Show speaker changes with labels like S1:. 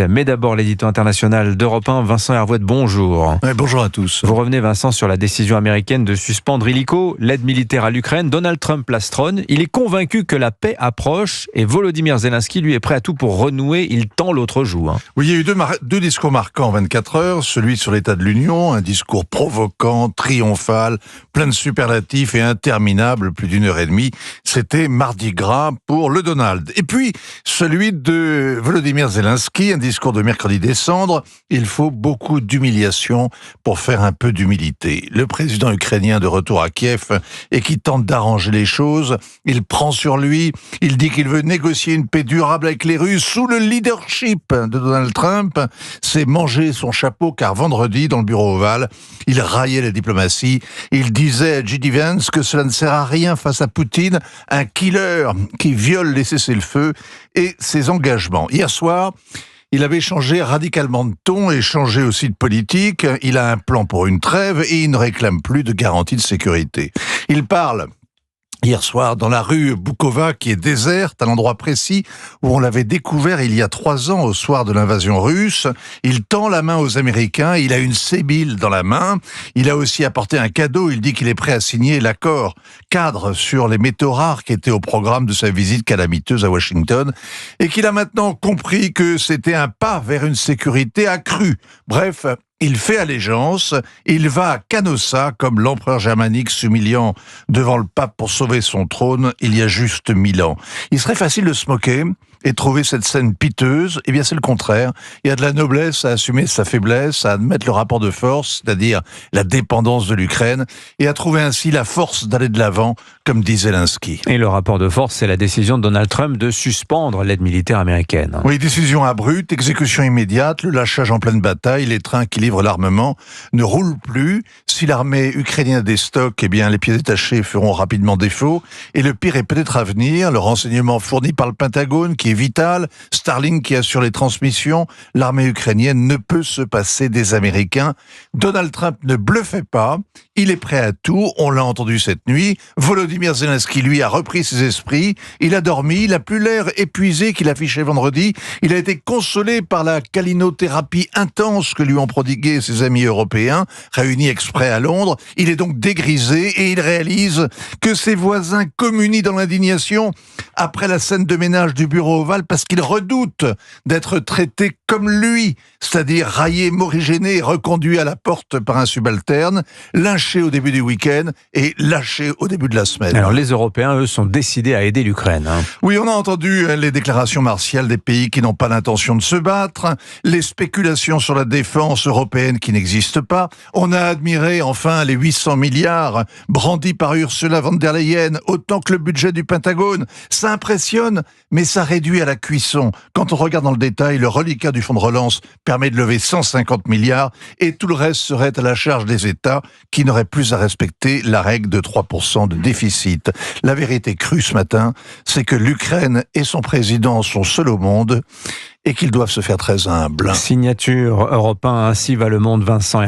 S1: Mais d'abord, l'édito international d'Europe 1, Vincent Hervouet, bonjour.
S2: Ouais, bonjour à tous.
S1: Vous revenez, Vincent, sur la décision américaine de suspendre illico l'aide militaire à l'Ukraine. Donald Trump plastronne. Il est convaincu que la paix approche et Volodymyr Zelensky, lui, est prêt à tout pour renouer. Il tend l'autre joue.
S2: Oui, il y a eu deux discours marquants en 24 heures. Celui sur l'état de l'Union, un discours provoquant, triomphal, plein de superlatifs et interminable, plus d'une heure et demie. C'était mardi gras pour le Donald. Et puis, celui de Volodymyr Zelensky, un discours de mercredi décembre. Il faut beaucoup d'humiliation pour faire un peu d'humilité. Le président ukrainien de retour à Kiev et qui tente d'arranger les choses, il prend sur lui, il dit qu'il veut négocier une paix durable avec les Russes sous le leadership de Donald Trump. C'est manger son chapeau car vendredi, dans le bureau ovale, il raillait la diplomatie. Il disait à J.D. Vance que cela ne sert à rien face à Poutine, un killer qui viole les cessez-le-feu et ses engagements. Hier soir, il avait changé radicalement de ton et changé aussi de politique. Il a un plan pour une trêve et il ne réclame plus de garantie de sécurité. Il parle hier soir dans la rue Boukova qui est déserte, à l'endroit précis où on l'avait découvert il y a 3 ans au soir de l'invasion russe. Il tend la main aux Américains, il a une sébile dans la main, il a aussi apporté un cadeau, il dit qu'il est prêt à signer l'accord cadre sur les métaux rares qui était au programme de sa visite calamiteuse à Washington et qu'il a maintenant compris que c'était un pas vers une sécurité accrue. Bref, il fait allégeance, il va à Canossa comme l'empereur germanique s'humiliant devant le pape pour sauver son trône il y a juste 1000 ans. Il serait facile de se moquer et trouver cette scène piteuse. Eh bien, c'est le contraire. Il y a de la noblesse à assumer sa faiblesse, à admettre le rapport de force, c'est-à-dire la dépendance de l'Ukraine, et à trouver ainsi la force d'aller de l'avant, comme dit Zelensky.
S1: Et le rapport de force, c'est la décision de Donald Trump de suspendre l'aide militaire américaine.
S2: Oui, décision abrupte, exécution immédiate, le lâchage en pleine bataille, les trains qui livrent l'armement ne roulent plus. Si l'armée ukrainienne a des stocks, eh bien, les pieds détachés feront rapidement défaut. Et le pire est peut-être à venir. Le renseignement fourni par le Pentagone, qui est vital, Starlink qui assure les transmissions, l'armée ukrainienne ne peut se passer des Américains. Donald Trump ne bluffait pas, il est prêt à tout, on l'a entendu cette nuit. Volodymyr Zelensky, lui, a repris ses esprits, il a dormi, il a plus l'air épuisé qu'il affichait vendredi, il a été consolé par la calinothérapie intense que lui ont prodigué ses amis européens, réunis exprès à Londres. Il est donc dégrisé et il réalise que ses voisins communient dans l'indignation après la scène de ménage du bureau ovale parce qu'il redoute d'être traité comme lui, c'est-à-dire raillé, morigéné et reconduit à la porte par un subalterne, lynché au début du week-end et lâché au début de la semaine.
S1: Alors les Européens, eux, sont décidés à aider l'Ukraine.
S2: Oui, on a entendu les déclarations martiales des pays qui n'ont pas l'intention de se battre, les spéculations sur la défense européenne qui n'existent pas. On a admiré enfin les 800 milliards brandis par Ursula von der Leyen, autant que le budget du Pentagone. Ça impressionne, mais ça réduit à la cuisson. Quand on regarde dans le détail, le reliquat du fonds de relance permet de lever 150 milliards et tout le reste serait à la charge des États qui n'auraient plus à respecter la règle de 3% de déficit. La vérité crue ce matin, c'est que l'Ukraine et son président sont seuls au monde et qu'ils doivent se faire très humbles.
S1: Signature Europe 1, ainsi va le monde, Vincent Hervouet.